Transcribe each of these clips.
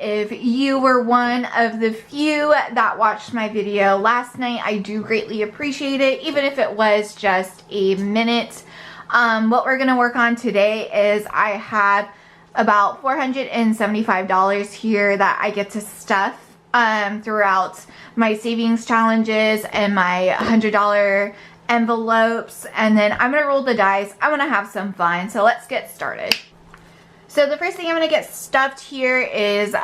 If you were one of the few that watched my video last night, I do greatly appreciate it, even if it was just a minute. What we're going to work on today is I have about $475 here that I get to stuff throughout my savings challenges and my $100 envelopes, and then I'm going to roll the dice. I'm going to have some fun, so let's get started. So the first thing I'm going to get stuffed here is 2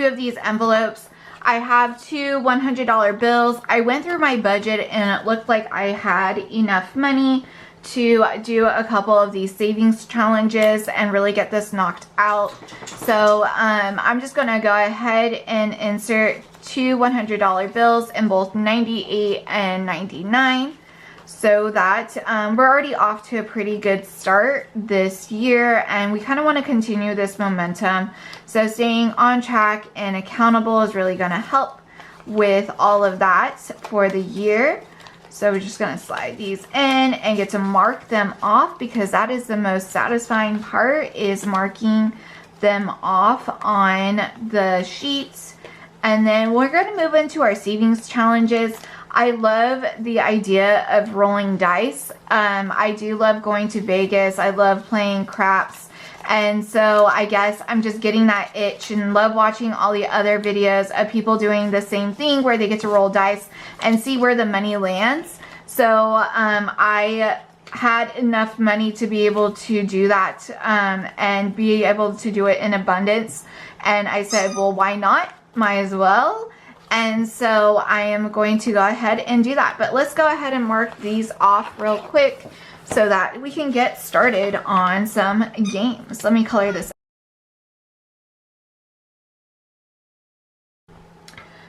of these envelopes. I have 2 $100 bills. I went through my budget and it looked like I had enough money to do a couple of these savings challenges and really get this knocked out. So I'm just going to go ahead and insert 2 $100 bills in both 98 and 99. So that we're already off to a pretty good start this year, and we kind of want to continue this momentum. So staying on track and accountable is really going to help with all of that for the year. So we're just going to slide these in and get to mark them off, because that is the most satisfying part, is marking them off on the sheets. And then we're going to move into our savings challenges. I love the idea of rolling dice. I do love going to Vegas. I love playing craps. And so I guess I'm just getting that itch and love watching all the other videos of people doing the same thing where they get to roll dice and see where the money lands. So I had enough money to be able to do that and be able to do it in abundance. And I said, well, why not? Might as well. And so I am going to go ahead and do that. But let's go ahead and mark these off real quick so that we can get started on some games. Let me color this.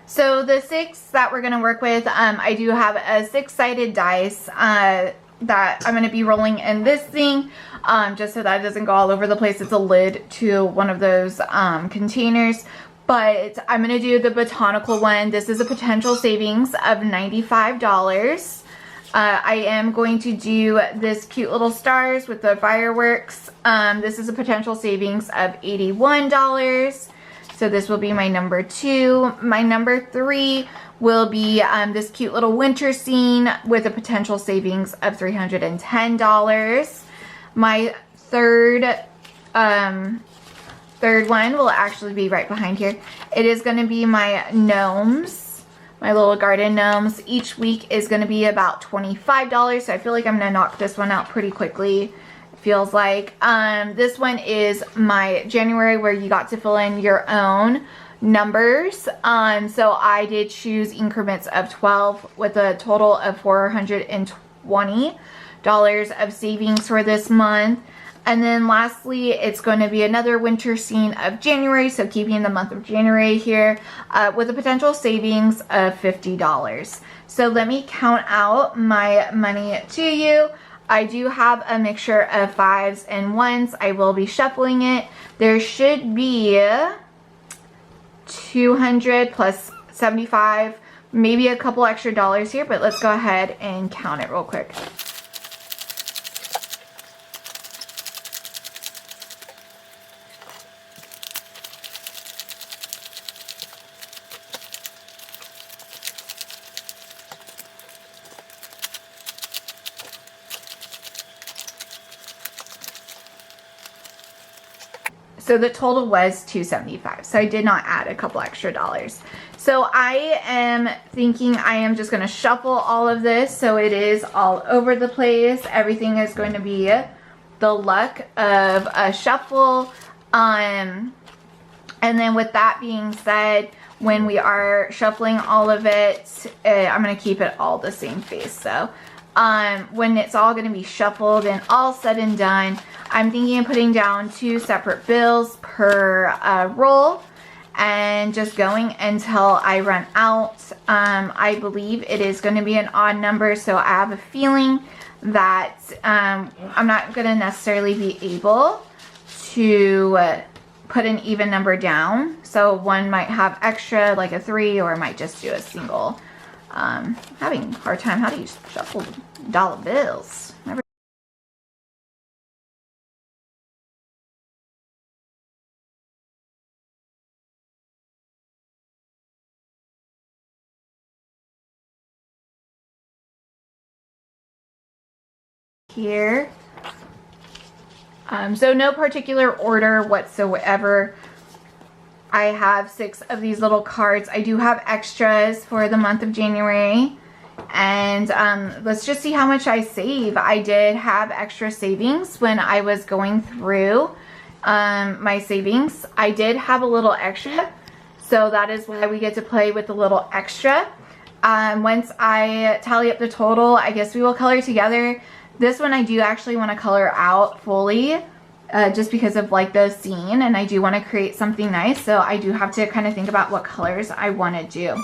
So the 6 that we're going to work with, I do have a 6-sided dice that I'm going to be rolling in this thing, just so that it doesn't go all over the place. It's a lid to one of those containers. But I'm going to do the botanical one. This is a potential savings of $95. I am going to do this cute little stars with the fireworks. This is a potential savings of $81. So this will be my number 2. My number 3 will be this cute little winter scene with a potential savings of $310. My third one will actually be right behind here. It is going to be my gnomes, my little garden gnomes. Each week is going to be about $25, so I feel like I'm going to knock this one out pretty quickly. It feels like. This one is my January, where you got to fill in your own numbers. So I did choose increments of 12 with a total of $420 of savings for this month. And then lastly, it's going to be another winter scene of January, so keeping the month of January here, with a potential savings of $50. So let me count out my money to you. I do have a mixture of 5s and 1s. I will be shuffling it. There should be 200 plus 75, maybe a couple extra dollars here, but let's go ahead and count it real quick. So the total was $275. So I did not add a couple extra dollars. So I am thinking I am just going to shuffle all of this so it is all over the place. Everything is going to be the luck of a shuffle. And then with that being said, when we are shuffling all of it, I'm going to keep it all the same face. So when it's all going to be shuffled and all said and done, I'm thinking of putting down 2 separate bills per roll and just going until I run out. I believe it is going to be an odd number, so I have a feeling that I'm not going to necessarily be able to put an even number down. So one might have extra, like a 3, or I might just do a single. Having a hard time. How do you shuffle dollar bills? Never here. So no particular order whatsoever. I have 6 of these little cards. I do have extras for the month of January. And let's just see how much I save. I did have extra savings when I was going through my savings. I did have a little extra. So that is why we get to play with a little extra. Once I tally up the total, I guess we will color together. This one I do actually want to color out fully. Just because of like the scene, and I do want to create something nice, so I do have to kind of think about what colors I want to do.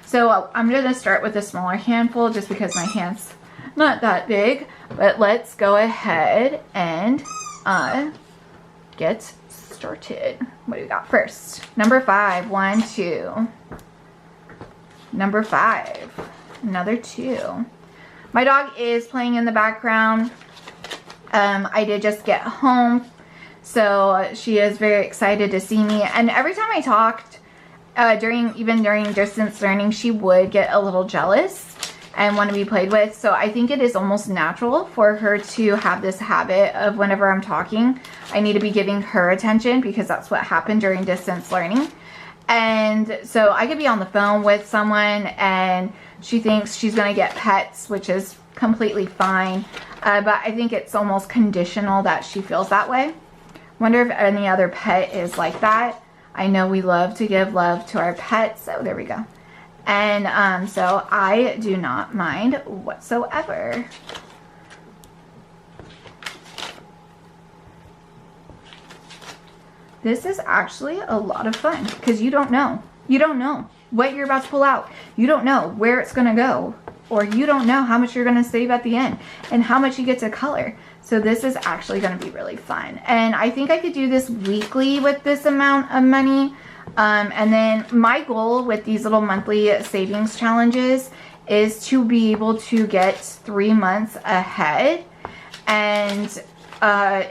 So I'm going to start with a smaller handful just because my hand's not that big, but let's go ahead and get started. What do we got first? Number 5, 1, 2. Number 5, another 2. My dog is playing in the background. I did just get home, so she is very excited to see me. And every time I talked, even during distance learning, she would get a little jealous and want to be played with. So I think it is almost natural for her to have this habit of whenever I'm talking, I need to be giving her attention, because that's what happened during distance learning. And so I could be on the phone with someone and she thinks she's going to get pets, which is completely fine. But I think it's almost conditional that she feels that way. Wonder if any other pet is like that. I know we love to give love to our pets. So there we go. And so I do not mind whatsoever. This is actually a lot of fun because you don't know. You don't know what you're about to pull out. You don't know where it's going to go. Or you don't know how much you're going to save at the end and how much you get to color. So this is actually going to be really fun. And I think I could do this weekly with this amount of money. And then my goal with these little monthly savings challenges is to be able to get 3 months ahead. And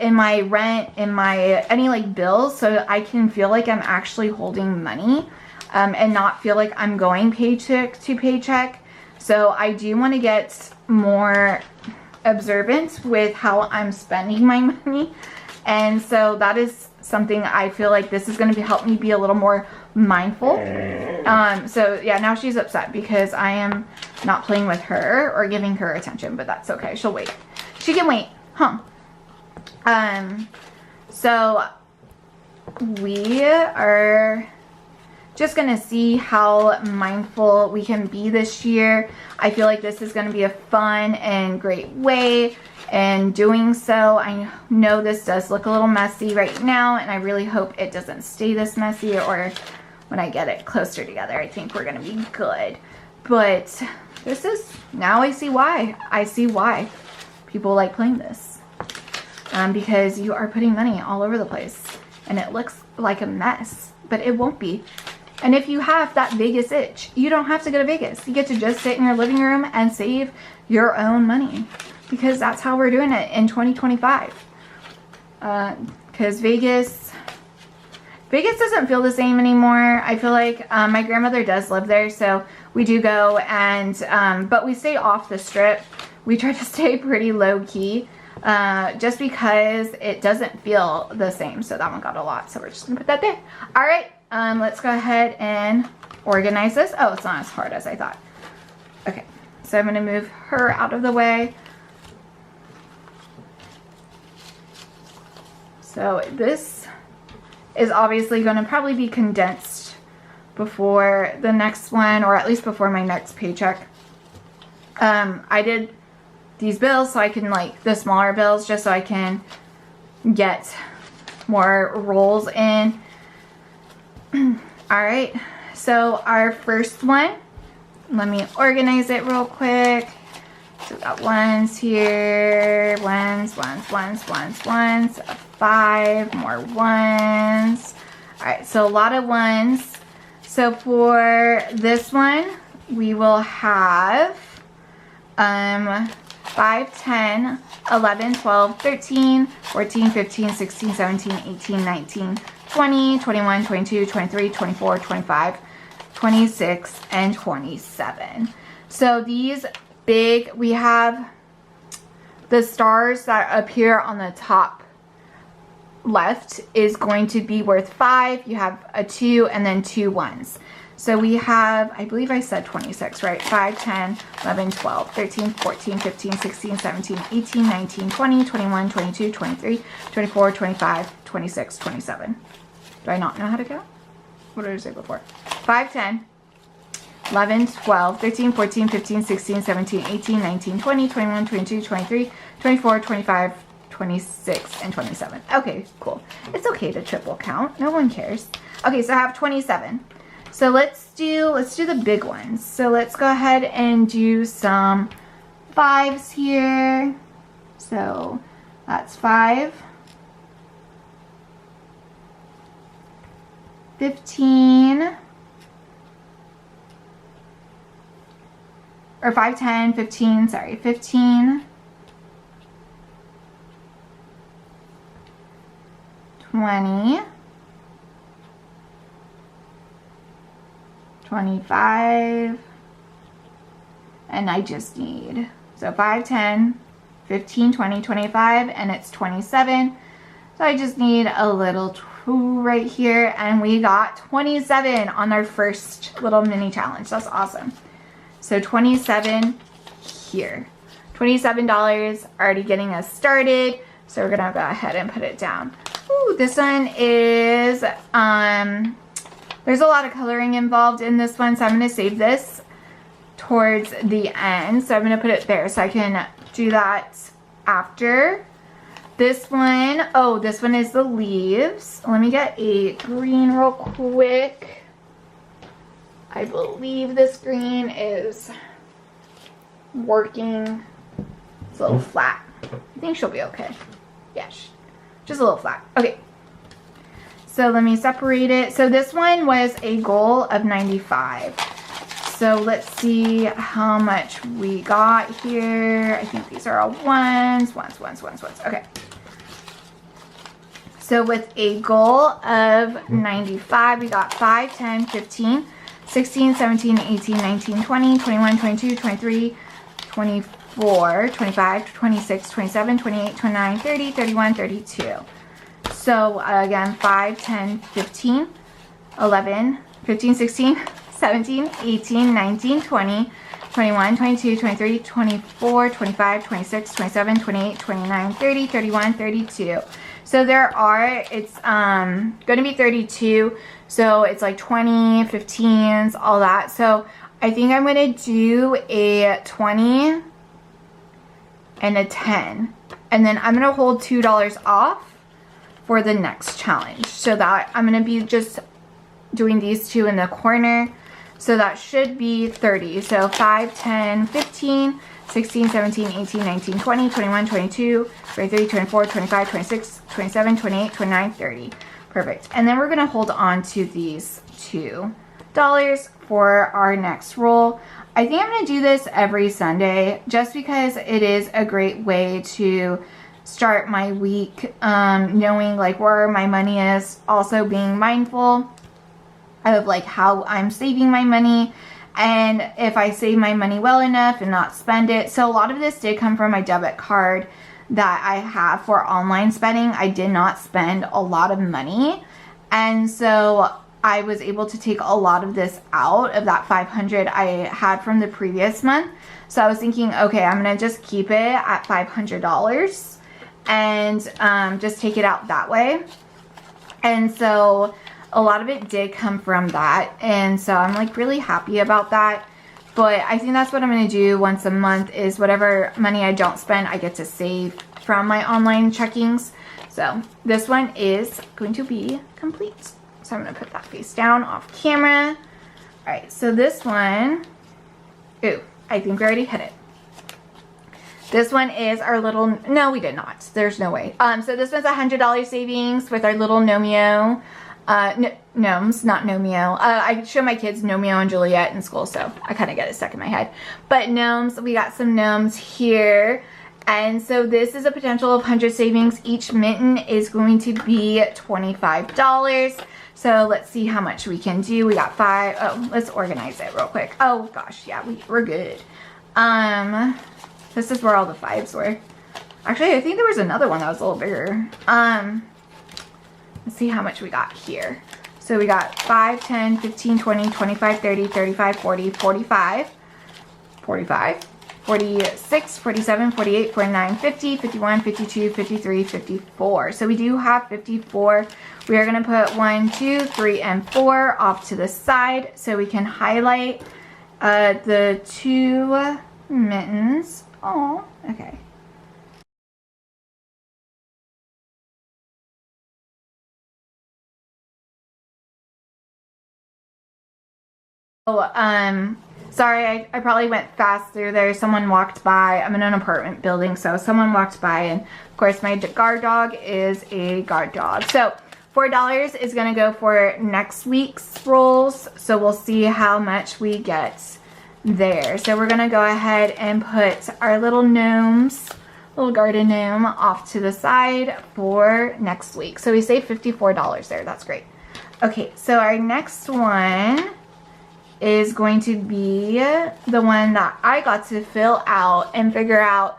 in my rent, in my any like bills, so I can feel like I'm actually holding money and not feel like I'm going paycheck to paycheck. So I do want to get more observant with how I'm spending my money. And so that is something I feel like this is going to help me be a little more mindful. So yeah, now she's upset because I am not playing with her or giving her attention, but that's okay. She'll wait. She can wait. Huh. So we are just gonna see how mindful we can be this year. I feel like this is gonna be a fun and great way in doing so. I know this does look a little messy right now, and I really hope it doesn't stay this messy, or when I get it closer together, I think we're gonna be good. But this is, now I see why. I see why people like playing this. Because you are putting money all over the place, and it looks like a mess, but it won't be. And if you have that Vegas itch, you don't have to go to Vegas. You get to just sit in your living room and save your own money, because that's how we're doing it in 2025. Because Vegas doesn't feel the same anymore. I feel like my grandmother does live there, so we do go, and but we stay off the strip. We try to stay pretty low key, just because it doesn't feel the same. So that one got a lot, so we're just gonna put that there. All right. Let's go ahead and organize this. Oh, it's not as hard as I thought. Okay, so I'm going to move her out of the way. So this is obviously going to probably be condensed before the next one, or at least before my next paycheck. I did these bills so I can, like, the smaller bills, just so I can get more rolls in. Alright, so our first one, let me organize it real quick. So we got ones here, ones, 5 more ones. Alright, so a lot of ones. So for this one, we will have 5, 10, 11, 12, 13, 14, 15, 16, 17, 18, 19, 20, 21, 22, 23, 24, 25, 26, and 27. So these big, we have the stars that appear on the top left is going to be worth 5. You have a 2 and then 2 1s. So we have, I believe I said 26, right? 5, 10, 11, 12, 13, 14, 15, 16, 17, 18, 19, 20, 21, 22, 23, 24, 25, 26, 27. Do I not know how to count? What did I say before? 5, 10, 11, 12, 13, 14, 15, 16, 17, 18, 19, 20, 21, 22, 23, 24, 25, 26, and 27. Okay, cool. It's okay to triple count. No one cares. Okay, so I have 27. So let's do the big ones. So let's go ahead and do some 5s here. So that's 5, 15, or 5, 10, 15, sorry, 15, 20, 25, and I just need, so 5, 10, 15, 20, 25, and it's 27. So I just need a little 2 right here, and we got 27 on our first little mini challenge. That's awesome. So 27 here. $27 already getting us started. So we're gonna go ahead and put it down. Ooh, this one is, there's a lot of coloring involved in this one, so I'm going to save this towards the end. So I'm going to put it there so I can do that after. This one, oh, this one is the leaves. Let me get a green real quick. I believe this green is working. It's a little flat. I think she'll be okay. Yeah, just a little flat. Okay. So let me separate it. So this one was a goal of 95. So let's see how much we got here. I think these are all ones. Okay. So with a goal of 95, we got 5, 10, 15, 16, 17, 18, 19, 20, 21, 22, 23, 24, 25, 26, 27, 28, 29, 30, 31, 32. So again, 5, 10, 15, 11, 15, 16, 17, 18, 19, 20, 21, 22, 23, 24, 25, 26, 27, 28, 29, 30, 31, 32. So there are, it's going to be 32. So it's like 20, 15s, all that. So I think I'm going to do a 20 and a 10. And then I'm going to hold $2 off for the next challenge. So that I'm going to be just doing these two in the corner. So that should be 30. So 5, 10, 15, 16, 17, 18, 19, 20, 21, 22, 23, 24, 25, 26, 27, 28, 29, 30. Perfect. And then we're going to hold on to these $2 for our next roll. I think I'm going to do this every Sunday just because it is a great way to start my week, knowing like where my money is, also being mindful of like how I'm saving my money and if I save my money well enough and not spend it. So a lot of this did come from my debit card that I have for online spending. I did not spend a lot of money, and so I was able to take a lot of this out of that $500 I had from the previous month. So I was thinking, okay, I'm gonna just keep it at $500 and just take it out that way. And so a lot of it did come from that, and so I'm like really happy about that. But I think that's what I'm going to do once a month, is whatever money I don't spend I get to save from my online checkings. So this one is going to be complete. So I'm going to put that face down off camera. Alright, so this one, ooh, I think we already hit it. This one is our little, no we did not, there's no way. So this one's $100 savings with our little Nomeo. Gnomes, not Nomeo. I show my kids Nomeo and Juliet in school, so I kind of get it stuck in my head. But gnomes, we got some gnomes here. And so this is a potential of 100 savings. Each mitten is going to be $25. So let's see how much we can do. We got 5. Oh, let's organize it real quick. Oh gosh, yeah, we're good. This is where all the 5s were. Actually, I think there was another one that was a little bigger. Let's see how much we got here. So we got 5, 10, 15, 20, 25, 30, 35, 40, 45, 45, 46, 47, 48, 49, 50, 51, 52, 53, 54. So we do have 54. We are going to put 1, 2, 3, and 4 off to the side so we can highlight the 2 mittens. Oh, okay. So, sorry, I probably went fast through there. Someone walked by. I'm in an apartment building, so someone walked by, and of course my guard dog is a guard dog. So $4 is gonna go for next week's rolls, so we'll see how much we get there. So we're gonna go ahead and put our little gnomes, little garden gnome, off to the side for next week. So we saved $54 there. That's great. Okay, so our next one is going to be the one that I got to fill out and figure out.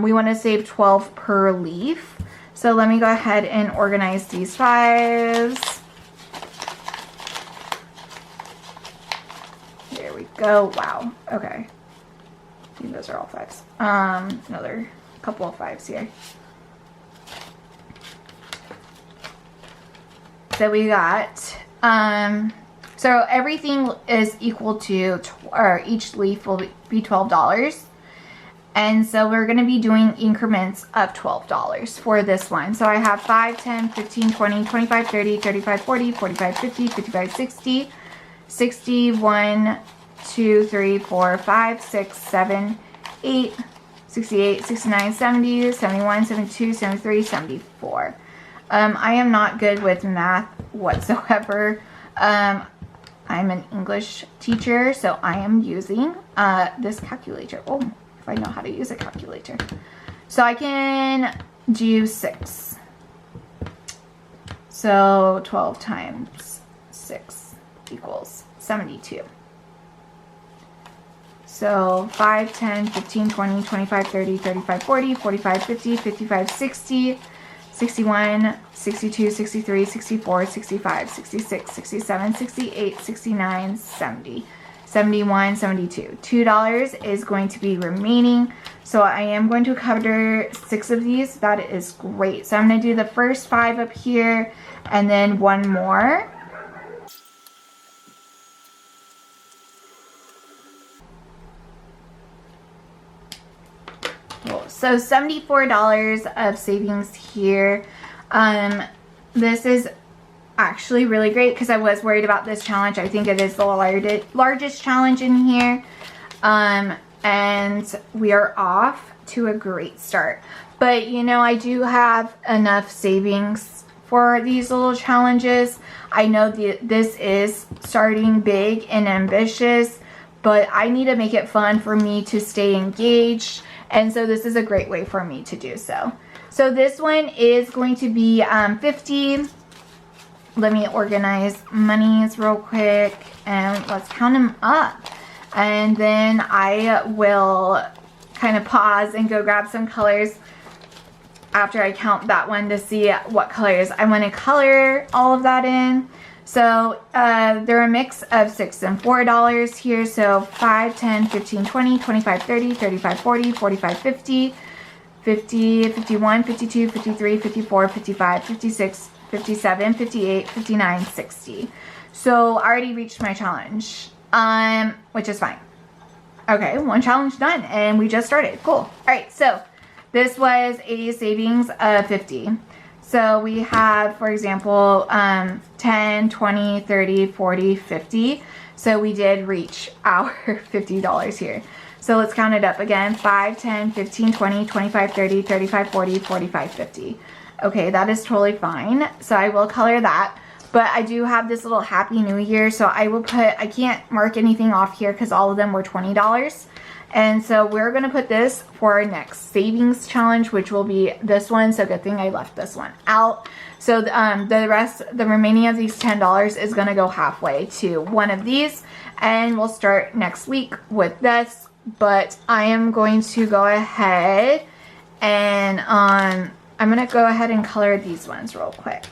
We want to save 12 per leaf. So let me go ahead and organize these 5s. There we go. Wow. Okay. I think those are all 5s. Another couple of 5s here. So we got, so everything is equal to, or each leaf will be $12. And so we're going to be doing increments of $12 for this one. So I have 5, 10, 15, 20, 25, 30, 35, 40, 45, 50, 55, 60, 60, 1, 2, 3, 4, 5, 6, 7, 8, 68, 69, 70, 71, 72, 73, 74. I am not good with math whatsoever. I'm an English teacher, so I am using this calculator. Oh, if I know how to use a calculator. So I can do 6. So 12 times 6 equals 72. So 5, 10, 15, 20, 25, 30, 35, 40, 45, 50, 55, 60, 61, 62, 63, 64, 65, 66, 67, 68, 69, 70, 71, 72. $2 is going to be remaining. So I am going to cover 6 of these. That is great. So I'm going to do the first 5 up here and then 1 more. So $74 of savings here. This is actually really great because I was worried about this challenge. I think it is the largest challenge in here. And we are off to a great start. But you know, I do have enough savings for these little challenges. I know this is starting big and ambitious, but I need to make it fun for me to stay engaged. And so this is a great way for me to do so. So this one is going to be 50. Let me organize monies real quick and let's count them up. And then I will kind of pause and go grab some colors after I count that one to see what colors I want to color all of that in. So they're a mix of $6 and $4 here. So 5, 10, 15, 20, 25, 30, 35, 40, 45, 50, 50, 51, 52, 53, 54, 55, 56, 57, 58, 59, 60. So I already reached my challenge, which is fine. Okay, 1 challenge done and we just started. Cool. All right, so this was a savings of 50. So we have, for example, 10, 20, 30, 40, 50. So we did reach our $50 here. So let's count it up again. 5, 10, 15, 20, 25, 30, 35, 40, 45, 50. Okay, that is totally fine. So I will color that. But I do have this little Happy New Year. So I will put, I can't mark anything off here because all of them were $20. And so we're going to put this for our next savings challenge, which will be this one. So good thing I left this one out. So the remaining of these $10 is going to go halfway to one of these. And we'll start next week with this. But I am going to go ahead And I'm gonna go ahead and color these ones real quick.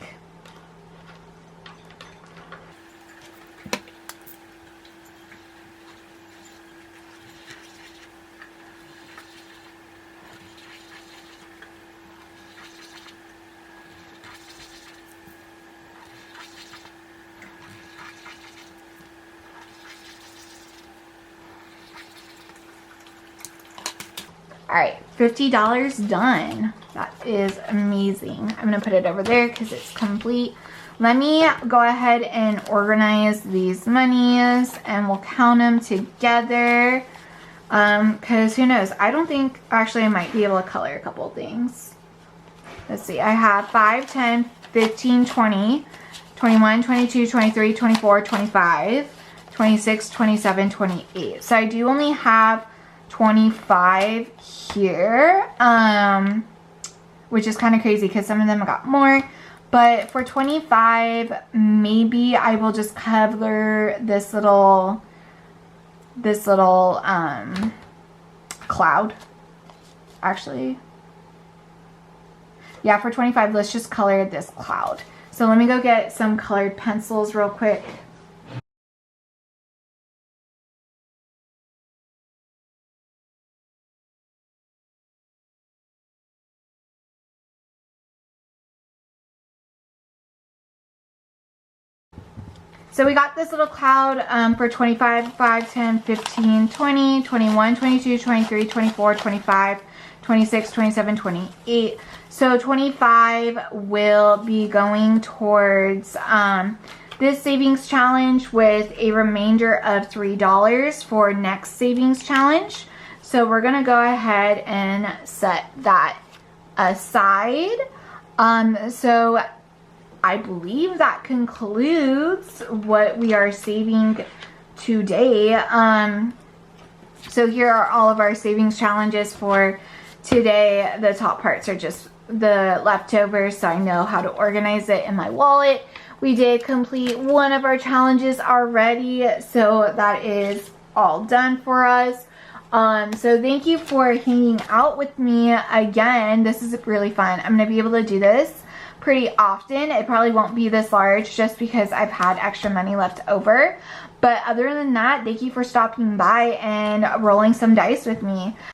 All right, $50 done. That is amazing. I'm gonna put it over there because it's complete. Let me go ahead and organize these monies and we'll count them together. Because who knows? I don't think, actually I might be able to color a couple things. Let's see, I have 5, 10, 15, 20, 21, 22, 23, 24, 25, 26, 27, 28. So I do only have 25 here, which is kind of crazy because some of them got more. But for 25, maybe I will just cover this little cloud. Actually, yeah, for 25, let's just color this cloud. So let me go get some colored pencils real quick. So we got this little cloud for 25, 5, 10, 15, 20, 21, 22, 23, 24, 25, 26, 27, 28. So 25 will be going towards this savings challenge with a remainder of $3 for next savings challenge. So we're going to go ahead and set that aside. So I believe that concludes what we are saving today. So here are all of our savings challenges for today. The top parts are just the leftovers, so I know how to organize it in my wallet. We did complete one of our challenges already, so that is all done for us. So thank you for hanging out with me again. This is really fun. I'm gonna be able to do this pretty often. It probably won't be this large just because I've had extra money left over. But other than that, thank you for stopping by and rolling some dice with me.